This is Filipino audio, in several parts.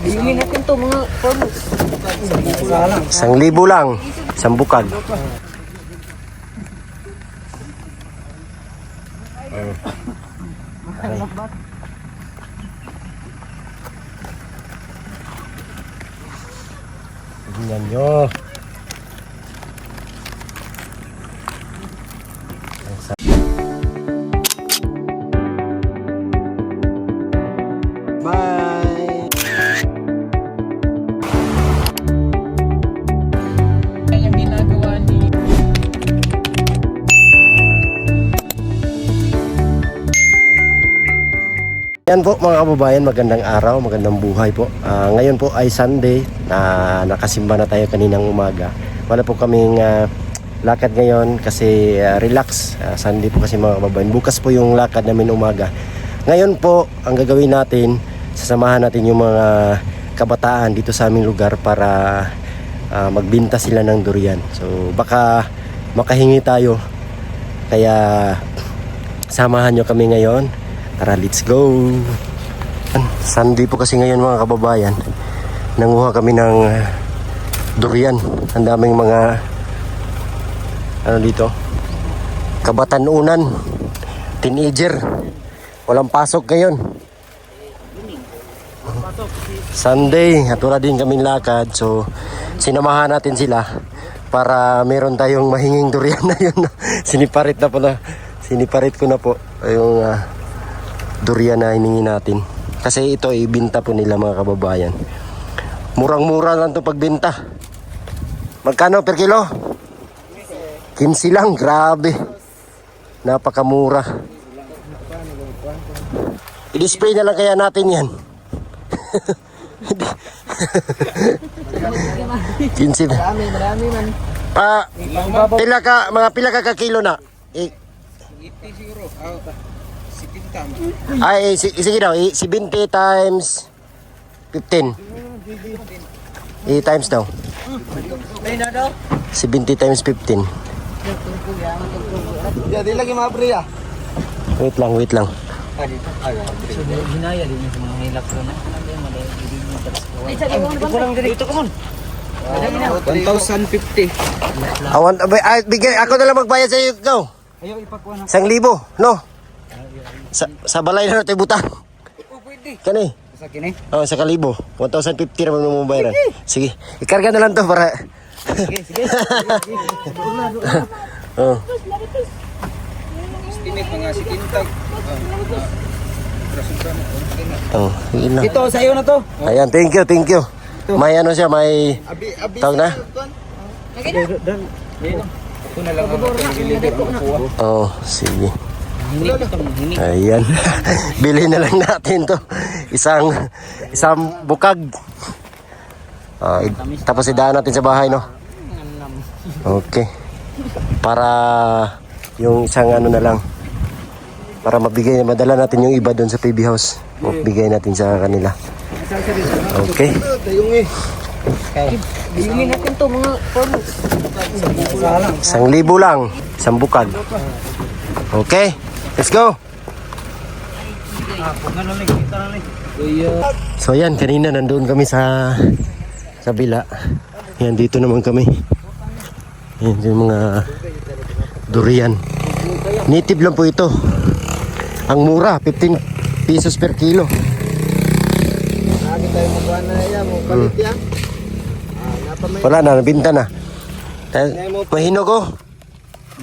Bilhin natin to mga corn. 1,000 lang. Isang bukag. Tingnan nyo. Bye. Yung ginagawa ni Yan po mga kababayan, magandang araw, magandang buhay po. Ngayon po ay Sunday na nakasimba na tayo kaninang umaga. Wala po kaming lakad ngayon kasi relax. Sunday po kasi mga kababayan. Bukas po yung lakad namin umaga. Ngayon po, ang gagawin natin, sasamahan natin yung mga kabataan dito sa aming lugar para magbenta sila ng durian. So baka makahingi tayo. Kaya samahan nyo kami ngayon. Tara, let's go. Sunday po kasi ngayon mga kababayan. Nanguha kami ng durian. Ang daming mga dito, kabatanunan, teenager. Walang pasok ngayon. Sunday, at wala din kaming lakad. So sinamahan natin sila para meron tayong mahinging durian na yun. Siniparit ko na po yung durian na hiningi natin. Kasi ito ibinta po nila mga kababayan. Murang-mura lang to pagbenta. Magkano per kilo? 15 lang, grabe. Napakamura. I-display na lang kaya natin yan. 15 na. marami man. Pila ka kilo na? Ay, sige daw, 70 times 15. Times daw. 70 times 15. Di lagi mabri ya. Wait lang. Hinaya din yung mga hilak ko na. Dito ko mon. 1,050. Bigay ako na lang magbayad sa iyo, go. Ayaw ipakuha na. 1,000, no? Sa balay na natin butang. Pwede. Kani? Sa kini. Oh, sa 1,000. 1,050 naman mo bayaran. Sige, ikarga na lang to para. Sige. Oh. Estimate mga sikintag. Oh, yun lang. Ito sa iyo na to. Ayan, thank you. May ano siya, may tawag na? Ito na lang ang pinilider ko kuha. Oh, sige. Ayan. Bili na lang natin to. Isang bukag. Tapos idaan natin sa bahay, no? Okay. Para yung isang ano na lang. Para madala natin yung iba doon sa PB house. O, bigay natin sa kanila. Okay. Bilhin natin to mga corn. 1,000 lang. Isang bukag. Okay. Let's go. So yan, kanina nandoon kami sa kabila. Yan, dito naman kami. Yan yung mga durian. Native lang po ito. Ang mura, 15 pesos per kilo. Lagi tayo magkuha na yan. Palit yan. Wala na, nabinta na. Mahino ko.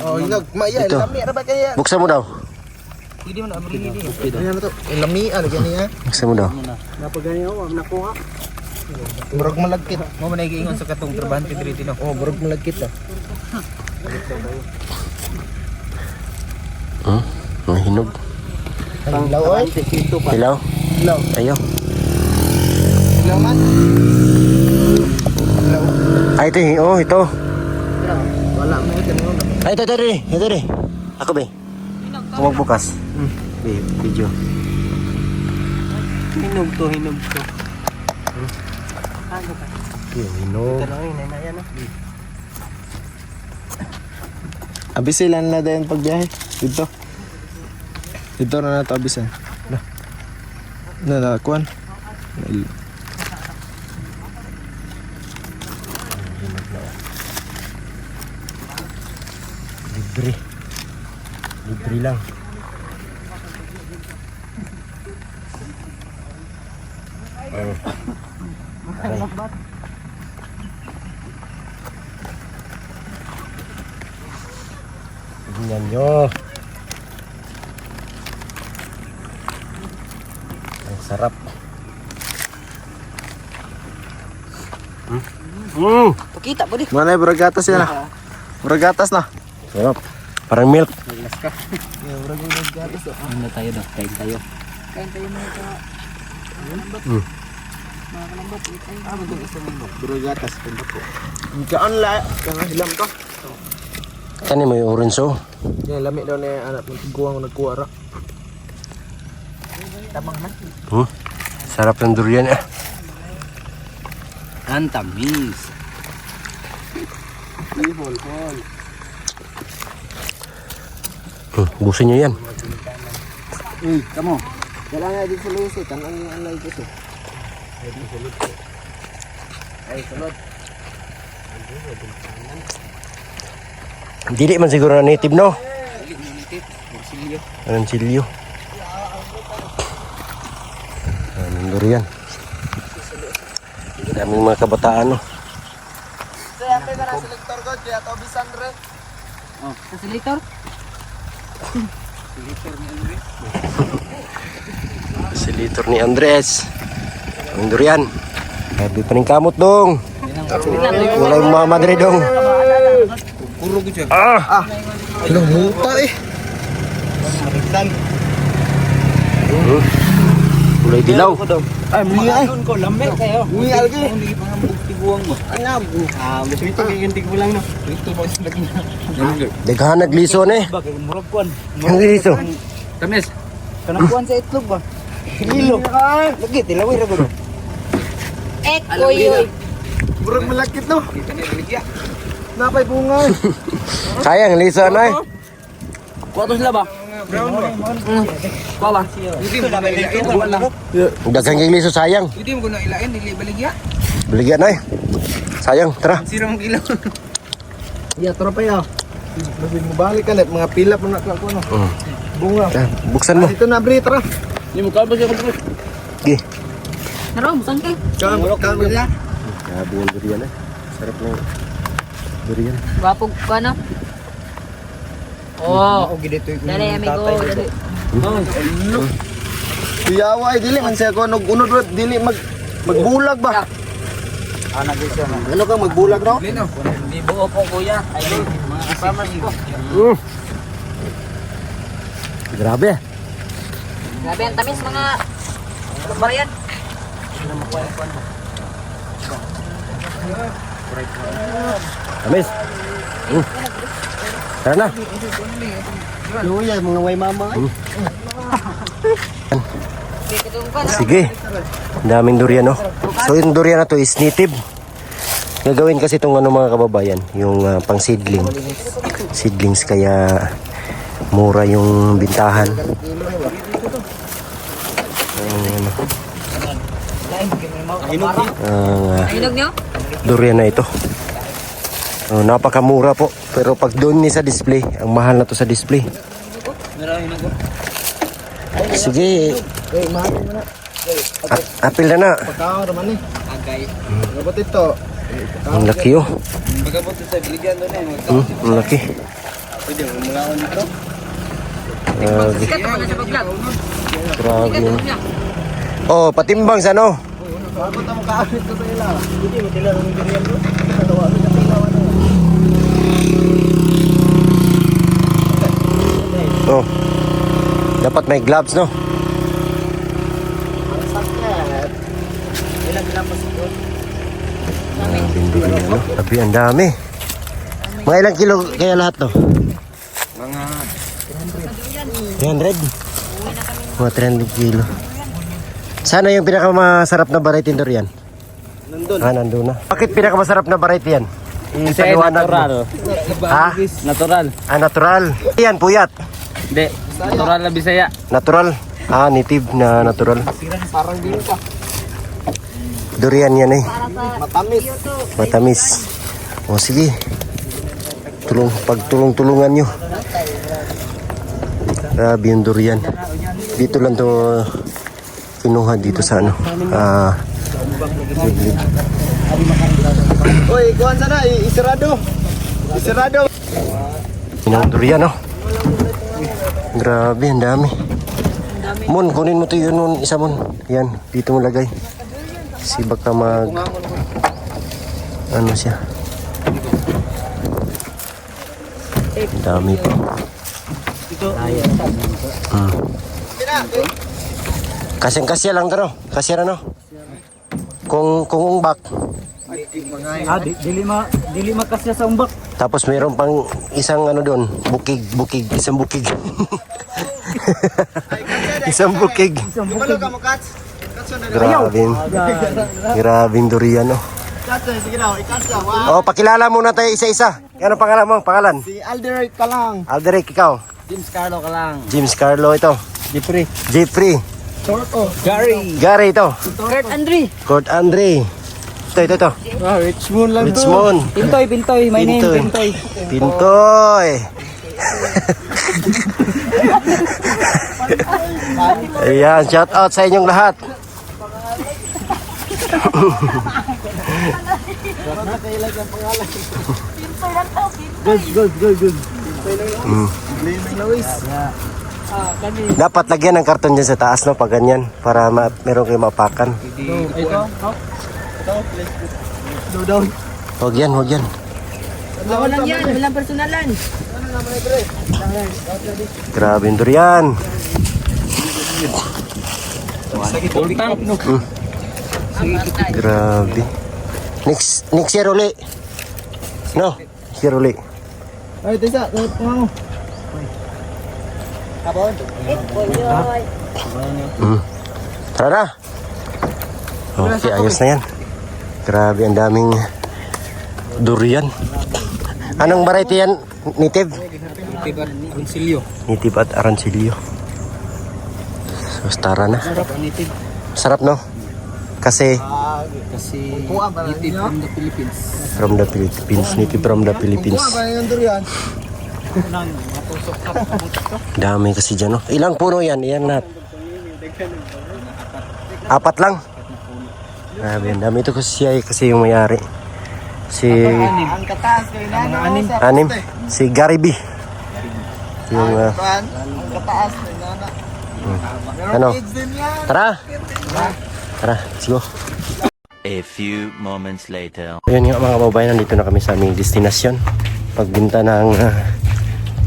Oh, hinog. Maya, Ito. lami. Ano ba kaya? Buksan mo daw. Hindi mo na amrin hindi. Ano to? Lami, lagyan niya. Buksan mo daw. Napaganyan ako, nakuha. Burog malagkit. Mo man nag-iingon sa katong trabahante diri no. Oh, burog malagkit ah. Mahinog. Hilaw oy. Hilaw? Hilaw. Ayo. Hilaw man. Ay, ito. Oh, ito. Wala mo ito no. Ay, ito rin. Ako ba? Huwag bukas. Video. Hinog to. Hinog. Abisilan na din pagbiyahe. Dito. Dito na nato abisan. Na kuan. Libre. Libre lang. Ay. Tingnan nyo. Ang sarap. Pakita po di. Mana beragatas ya na. Beragatas na. Sarap. Parang milk. Ano tayo daw? Kain tayo. Kain tayo mga ka. Mga kalambot. Maging isa mo. Beragatas po. Diyan la yang hilam to. Kani mo yung orange oh. Yang lamig daw ni anak ng tiguang nagkuha ra. Tamang na. Sarap ng durian eh. Ang tamis. Busin nyo yan. Kamu. Kailangan din sa lusot. Ang alay ko so. Ay, sunod. Dili man siguro na native no? Borsilyo. Anong silyo? Anong durian? Daming mga kabataan no? Saya pa na selector ko, kaya to bisan re. Oh, facilitator. Facilitator ni Andre. Facilitator ni Andres. Ang durian. Sabi pa rin kamot dong. Wala yung mga madre dong. Puro ko siya. Ilang Muta eh. Dan. Kulay dilaw. Ay, muli ay. Ko lambe kayo. Muli algi. Hindi pa nga tiguang mo. Anam. Dito kay tig mo lang no. Dito mo sa lagi na. Daghan naglison eh. Bagay murag kuan. Ang liso. Tamis. Kanang kuan sa itlog ba? Hilo. Lagi tilaway ra ba? Kuyoy. Burog malakit no. Napay bunga. Sayang liso na eh. Kuwato sila ba? Brown ba? Kuwa ba? Hindi mo na ilain wala. Daghang kang liso sayang. Hindi mo na ilain dili baligya. Baligyan na eh. Sayang, tara. Sira mong kilo. Ya, tara pa ya. Kasi mo balik ka net mga pila pa na ko no. Bunga. Buksan mo. Dito na bri tara. Hindi mo kalbas yung kalbas. Sige. Naroon, saan kayo? Kan ya. Grabe yung durian eh. Sarap ng durian. Wapog ka na. Oh, Ako gidito yung dali amigo, dali. Kuyawa ay dili man siya ko unod dili magbulag ba? Anak ko siya. Ano ka magbulag no? Hindi buo po kuya. Ay, mga kasama ko. Grabe. Grabe ang tamis mga barayan. Tamis. Tara na. Luya mga way mama ay. Sige. Ang daming durian no. So yung durian na to is native. Gagawin kasi itong ano mga kababayan, yung pang seedling. Seedlings kaya mura yung bintahan. Hinog niyo? Durian na ito. Napakamura po. Pero pag doon ni sa display, ang mahal na to sa display. Sige. Apil na na. Pagkaon raman ni. Agay. Gabot ito. Ang laki oh. Pagabot sa biligyan doon eh. Ang laki. Pwede mo mga dito. Grabe. Sikat naman na sa pag-vlog. Grabe. Sikat naman niya. Oh, patimbang sa ano? Bakit ang kaawit ko sa ila? Hindi mo tila ng diriyan do. Dalawa sa ila ano. Oh. Dapat may gloves no? Ang sakit. Ilang lapas ito? Ano? Sabi, ang dami. Mga ilang kilo kaya lahat to? Mga 300? Mga 300 kilo. Sana yung pinakamasarap na variety nito riyan? nandun. Nandun na. Bakit pinakamasarap na variety yan? Ipaliwanag mo. Ha? Natural. Natural. Yan, puyat. Hindi. Natural na Bisaya. Natural. Native na natural. Parang dito pa. Durian yan eh. Matamis. Matamis. O sige. Pagtulong-tulungan nyo. Grabe yung durian. Dito lang to kinuha dito sa ano. Oy, kuhan sana, isirado. Isirado. Yung durian, oh. Grabe, ang dami. Mon, kunin mo to yun, Mon. Isa, Mon. Yan, dito mo lagay. Kasi baka ano siya. Ang dami pa. Kasyang-kasya lang to, no? Kasya na, no? Kung umbak. Dili makasya sa umbak. Tapos mayroon pang isang ano doon, bukig, isang bukig. Isang bukig. Malo ka mo, Kats? Grabing durian, oh. Kats, sige daw, ikats daw. Wow. Oh, pakilala muna tayo isa-isa. Ano pangalan mo? Pangalan? Si Alderic ka lang. Alderic, ikaw. James Carlo ka lang. James Carlo, ito. Jeffrey. Torto. Gary, ito. Kurt Andre. Kurt Andre. Ito. Richmond lang to. Richmond. Pintoy. My name Pintoy. Pintoy. Ayan, shout out sa inyong lahat. Good. Dapat lagyan ng karton dyan sa taas, no? Pag ganyan. Para meron kayo mapakan. Huwag yan. Walang yan, walang personalan. Grabe yung durian. Grabe. Next year uli. No? Year uli. Ay, Tisa, mo. Tara na. Okay, ayos na yan. Grabe, ang daming durian. Anong variety yan? Native? Native at Arancilio. So, tara na. Sarap, no? Kasi Native from the Philippines. Native from the Philippines. Yung durian. Dami kasi dyan, no? Ilang puno yan? Iyan lahat. 4 lang. Grabe, ang dami. Ito kasi yung mayari. Ang kataas kayo na. Anim. Si Gary B. Yung, Ang kataas kayo na. ano? Kids din yan. Tara, let's go. A few moments later. Ayun nga mga kababayan, nandito na kami sa aming destinasyon. Pagbinta ng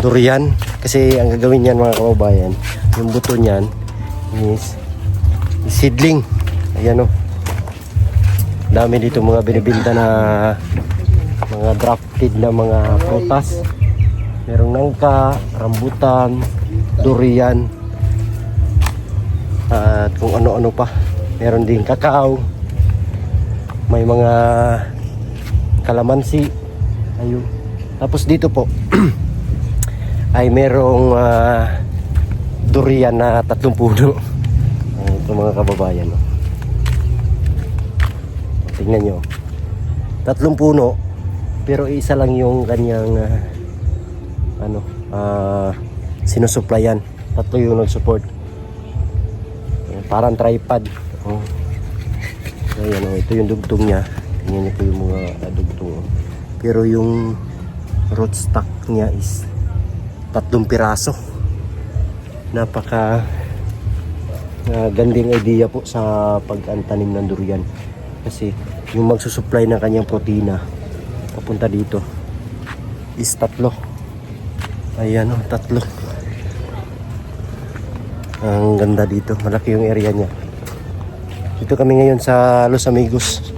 durian. Kasi ang gagawin niyan mga kababayan, yung buto niyan is seedling. Ayan, o. Dami dito mga binibinta na mga drafted na mga prutas. Merong nangka, rambutan, durian, at kung ano-ano pa. Meron din kakao. May mga kalamansi. Ayun. Tapos dito po ay merong durian na 3 puno. Ito mga kababayan. Tingnan nyo. 3 puno. Pero isa lang yung kanyang sinusuplayan. 3 yung nag-support. Parang tripod. Ayan, ito yung dugtong niya. Tingnan niyo po yung mga dugtong. Pero yung rootstock niya is 3 piraso. Napaka ganding idea po sa pag-antanim ng durian. Kasi yung magsusupply ng kanyang protina papunta dito is 3. Ayan, 3. Ang ganda dito. Malaki yung area niya. Dito kami ngayon sa Los Amigos,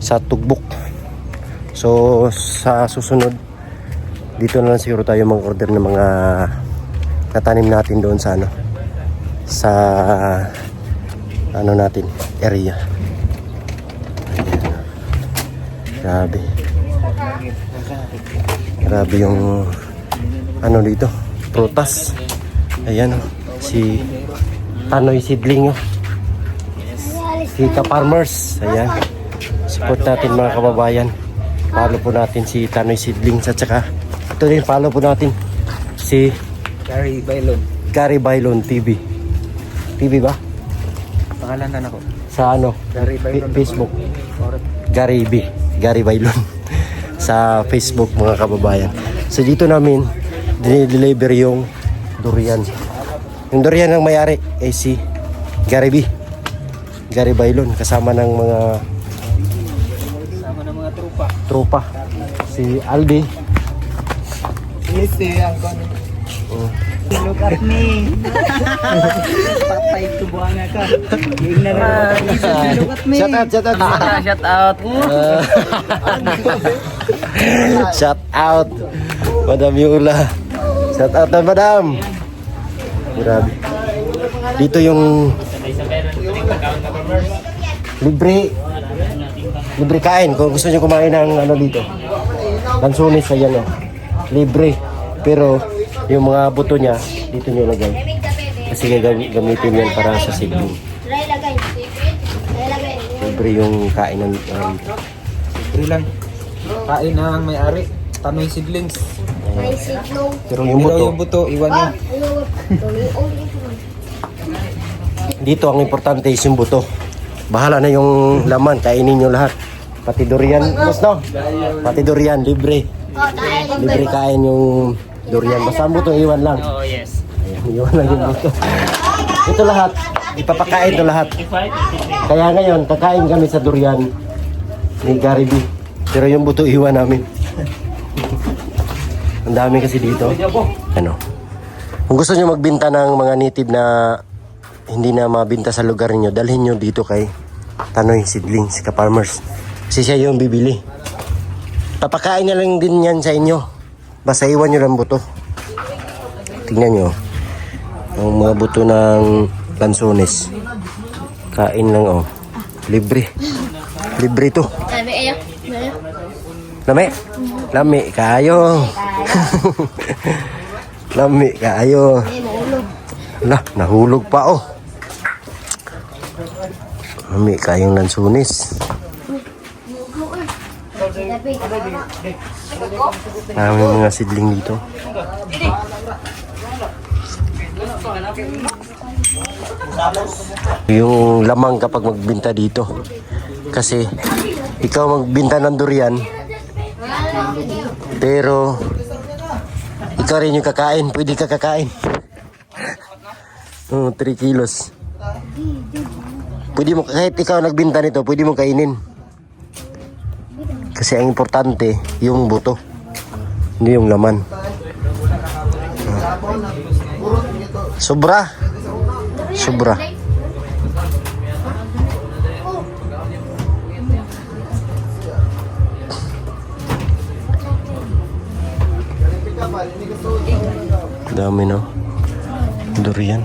sa Tugbok. So sa susunod dito na lang siguro tayo mag-order ng mga natanim natin doon sa natin area. Ayan. Grabe yung dito, prutas. Ayan, si Tanoy Seedling, si Ka Farmers. Ayan, support natin mga kababayan. Follow po natin si Tanoy Seedlings at saka ito din follow po natin si Gary Bailon. Gary Bailon TV. TV ba? Pangalan na ako. Sa ano? Gary Bailon. Facebook. Correct. Gary Bailon. Sa Facebook mga kababayan. So dito namin dinideliver yung durian. Yung durian ng may-ari ay si Gary Bailon kasama ng mga tropa. Si Aldi. Isi ang kon. Look at me. Patay tubuanga ka. Ignan na. Look at me. Shout out. Shout out. Shout out. Madam Yula. Shout out na Madam. Grabe. Dito yung libre kain kung gusto niyo kumain ng ano dito. Lansunis ayan oh. Libre. Pero yung mga buto niya dito niyo lagay. Kasi gamitin yan para sa seedling. Libre yung kain ng dito. Libre lang. Kain na ang may-ari. Tanoy Seedlings. Pero yung buto, Yung buto, iwan nyo. dito ang importante is yung buto. Bahala na yung laman, kainin nyo lahat. Pati durian, boss no? Pati durian, libre. Libre kain yung durian. Basta ang buto, iwan lang. Oh, yes. Ayan, iwan lang yung buto. Ito lahat, ipapakain ito lahat. Kaya ngayon, kakain kami sa durian ni Gary B. Pero yung buto, iwan namin. Ang dami kasi dito. Ano? Kung gusto nyo magbenta ng mga native na hindi na mabinta sa lugar niyo, dalhin nyo dito kay Tanoy Seedlings, ka-farmers. Kasi siya yung bibili. Papakain na lang din yan sa inyo. Basta iwan nyo lang buto. Tingnan nyo. Ang mga buto ng lansones. Kain lang oh. Libre. Libre to. Lami? Lami kayo. Lami kayo. Lah, nahulog pa oh. Lami kayong lansunis. Maraming mga seedling dito. Yung lamang kapag magbinta dito. Kasi ikaw magbinta ng durian, pero ikaw rin yung kakain. Pwede ka kakain. 3 kilos. Pwede mo, kahit ikaw nagbinta nito, pwede mo kainin. Kasi ang importante, yung buto. Hindi yung laman. Sobra. Sobra. Dami no. Durian.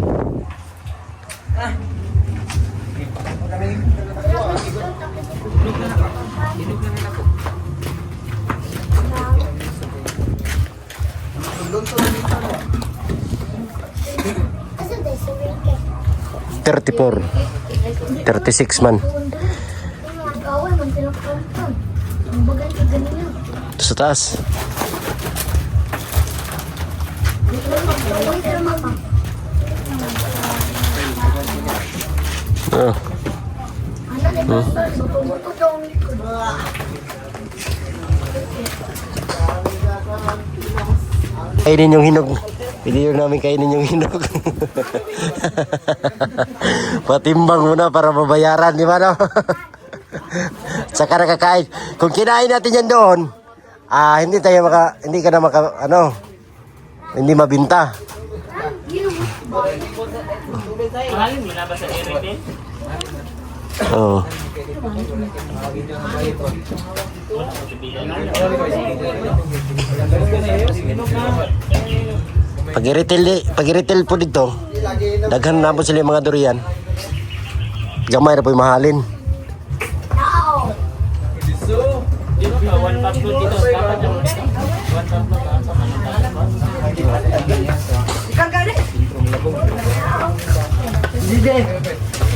$34, $36 man. Ito sa taas. Kainin yung hinog. Pili namin kainin yung hinog. Patimbang muna para mabayaran, di ba no? Saka nakakain. Kung kinain natin yan doon, hindi ka na hindi mabinta. Mahalin mo na ba sa Eric din? Oo. Pag-retail po dito, daghan na po sila yung mga durian. Gamay na po yung mahalin. Dito ka, 1 pack food dito. Dapat yung 1 pack food sa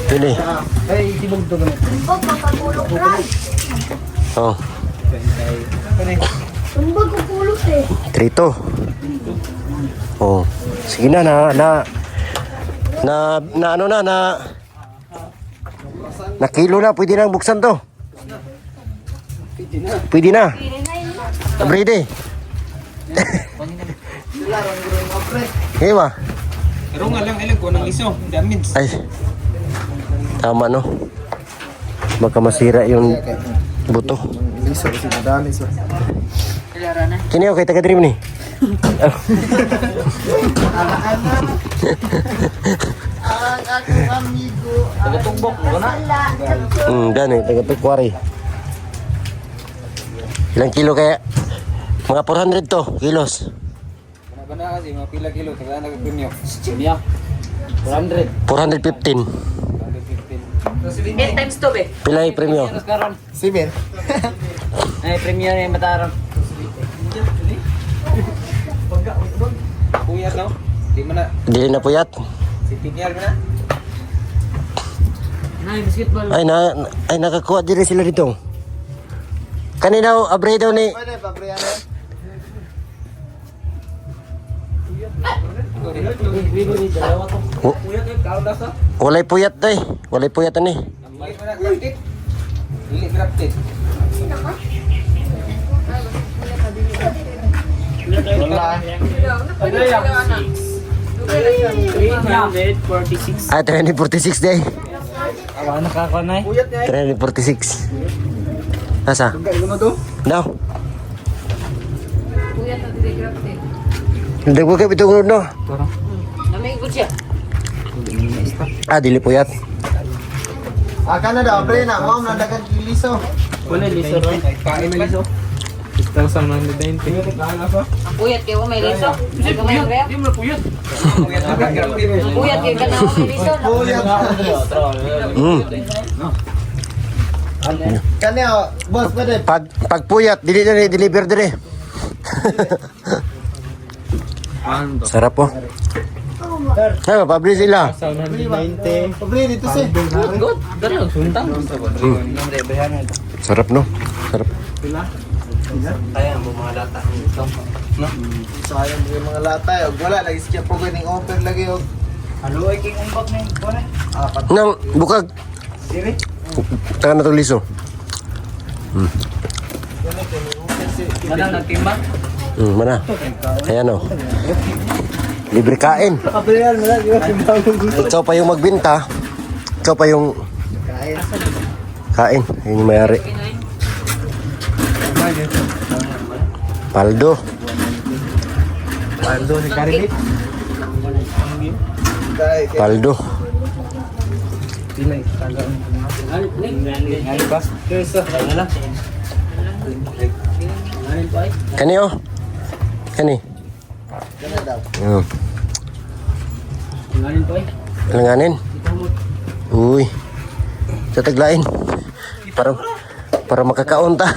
Pili. Ay, sibog to ganun. Oh. Tumbag ko pulot eh. 3-2. Oh. Sige na na kilo na, pwede nang buksan to. Pwede na. Abrede. Hewa. Pero nga lang ilang ko ng iso, damage. Ay. Tama no. Baka masira yung buto. Kini okay taga dream ni. Ang aking amigo. Taga-tugbok ko na. Gani taga Tukwari. Ilang kilo kaya? Mga 400 to, kilos. Bana kasi mga pila kilo taga nagpremyo. Niya. 400. 415. 8 times to be. Pila yung premyo? Simen. Ay premyo ni mataram. Kuya daw. Di man na Dili na puyat. si Tinyal na. Nay basketball. Ay nakakuha din sila dito. Kanina abre daw ni Pwede, pabriyanan. Kuya kay kauda sa. walay puyat day. Walay puyat ani. May mana grafted. Dili grafted. Wala. Ano yan? 346. Ay 346 day. Awa nakakanay. 346. Asa? Daw. Hindi ko kayo itong no. Namingkot siya. Dili puyat. Aka na daw, pre na. Mom, nandagan kiliso. Wala liso ro. Kain na liso. 6,920. Ang puyat kayo may liso. Hindi ka may real. Di mo puyot. Puyat kayo ka na may liso. Kanya, boss, pwede. Pag puyat, dili na deliver dire. Sarap po. Ay, mapabili sila. 790. Pabre, dito si. Good. Ganun suntang. Sarap no? Sarap. Sayang mo mga lata. Sayang yung mga lata. Wala, nag-skip po ko yung offer lagi. Ano ay king umbak na yung kone? Nang bukag. Taka na itong liso. Mana nagtimbang? Mana? Ayan o. Libre kain. Ikaw pa yung magbinta. Ikaw pa yung kain. Yun yung mayari. Paldo. Paldo si Karinit. Paldo. Kani o. Kani. Langanin. Uy. Sa taglain. Para makakaon ta.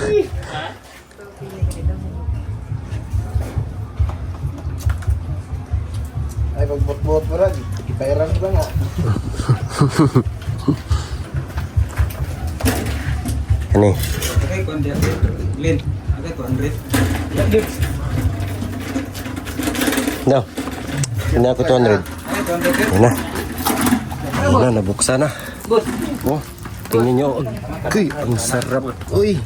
Ay, pagbot-bot mo rin. Ipairan ba nga? Kani. Okay, kondiyan. Lin. Okay, 200. No. Hindi ako 200. Okay, 200. Yan na. Yan na, nabuksan na. Good. Oh, tingnan nyo. Uy, ang sarap. Uy.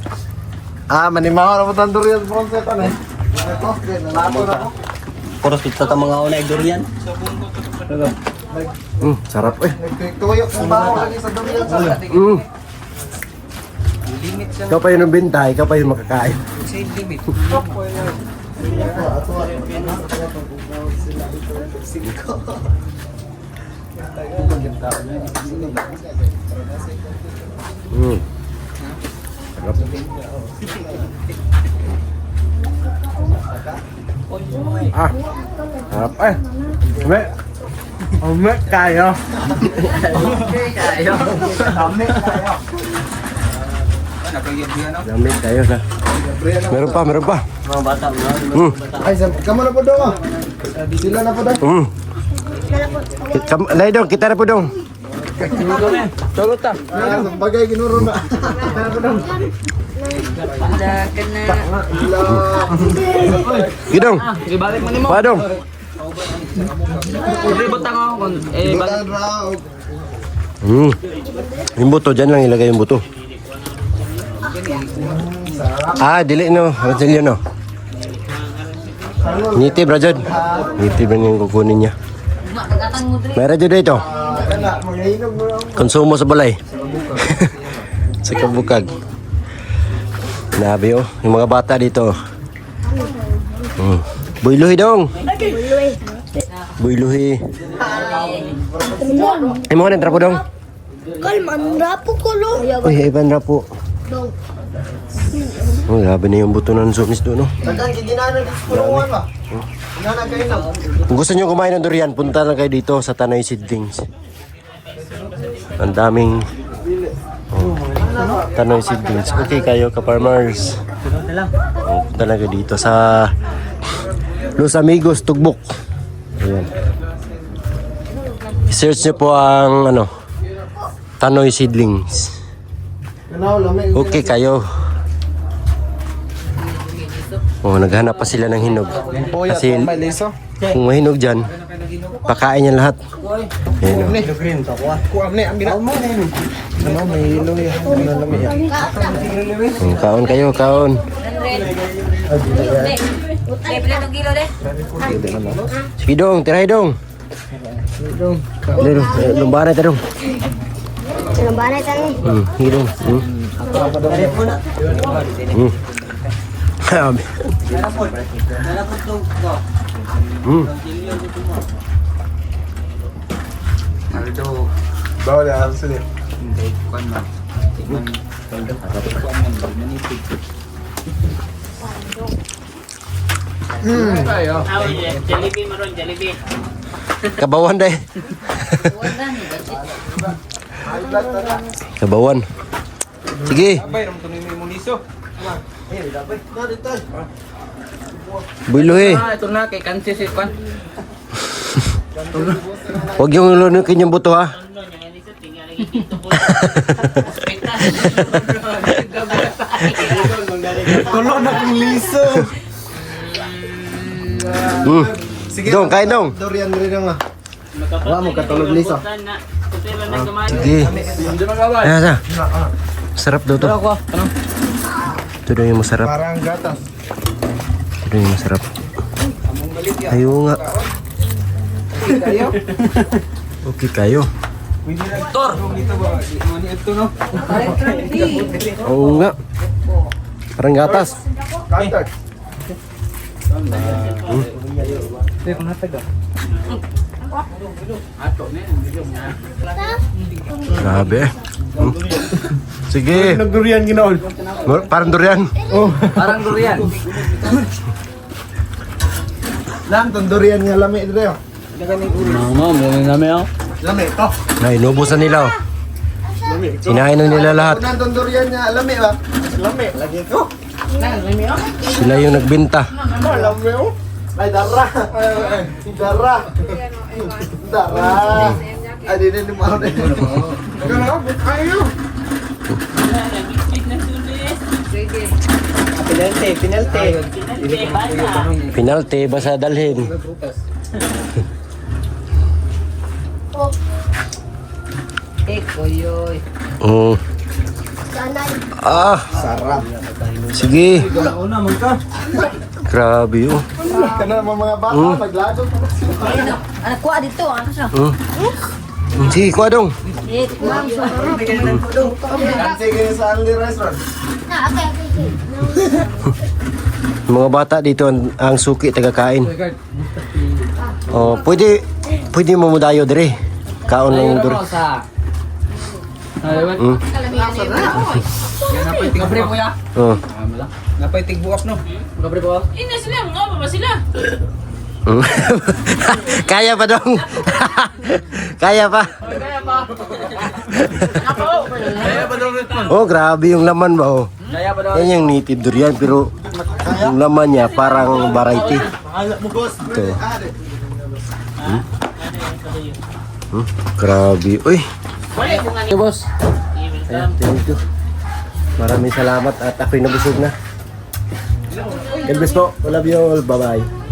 Manimaw na mo tandur yan, bronset, ano eh. Ito, nalato na ako. Poros kita ta mga unay durian. Sarap eh. Nagtuyok ng baho lagi sa durian sa Ikaw pa yung bintay, ikaw pa yung makakain. Same limit. Sarap eh. Umek kayo. Lamig kayo na. Meron pa. Mga bata mo. Ay, kamu na po daw ah. Sila na po daw. Nay dong, kita na po dong. Tulot ta. Bagay ginuro na. Panda ka na. Gidong. Sige, balik mo nimo. Padong. Ribot ako kon balik. Yung buto, dyan lang ilagay yung buto. Dili no. Rogelio no. Nitib ra jud. Nitib rin yung kukunin niya. Magatang mo dre. Meron dyan dito. Konsumo sa balay. Sa kabukag. Nabi oh. Yung mga bata dito. Buyluhi dong. Buyluhi. Ay mo na trapo dong. Kalman, rapo ko lo. Uy, iban rapo. Oh, grabe na yung buto ng sumis doon, no? Kung gusto nyo kumain ng durian, punta lang kayo dito sa Tanay Seedlings. Ang daming Tanay Seedlings. Okay kayo, ka-farmers. Punta lang kayo dito sa Los Amigos, Tugbok. Ayan. I-search nyo po ang Tanay Seedlings. Okay kayo. Naghanap pa sila ng hinog. Kasi kung may hinog dyan, pakain niya lahat. Ayan, kaon kayo, kaon. Pila ng kilo de. Sige dong, tirahay dong. Lumbahan na ito dong. Lambanay tayo. Sige dong. Grabe. Bawal ya, sige. Jollibee maron, Jollibee. Kabawan deh. Kabawan. Sige. Buyluhi. Ito na kay kansi si Kwan. Huwag yung lunukin yung buto ha. Tulo na kong liso. Dong, kain dong. Durian rin nga. Wala mo katulog liso. Sige. Ayan sa. Sarap daw to. Ito daw yung masarap. Parang gatas. Ito daw yung masarap. Ayaw nga. Okay kayo. Tor. Ito no. Oo nga. Parang gatas. Gatas. Grabe. Sige. Nagdurian ginaon. Parang durian. Parang durian. Lang durian nga lami dito. Lami to. Na inubusan nila. Sinain na nila lahat. Kunan durian nga lami ba? Lami lagi ko. Sila yung nagbenta. Lami oh. Ay dara. Dara. Dara. Ay di ni mo. Ayo. Penalty basta dalhin. Koyoy. Sarap. Sige. Grabe oh. Kana mga bata naglado. Anak ko dito, ano siya? Sige, kuha dong. Sige sa Anli restaurant. Mga bata dito ang suki tagakain. Oh, pwede mo mudayo dire. Kaon lang dure. Gabre po ya. Oh. Napay tigbuak no. Gabre po. Ina sila, mga ba sila? Kaya pa dong. Kaya pa. Oh, grabe yung laman ba oh. Kaya pa daw. Yan yung native durian pero yung laman niya parang variety. Ito. Grabe. Uy. Balik mo nga ni. Okay, boss. Ayan, thank you. Maraming salamat at ako'y nabusog na. God bless po. I love you all. Bye-bye.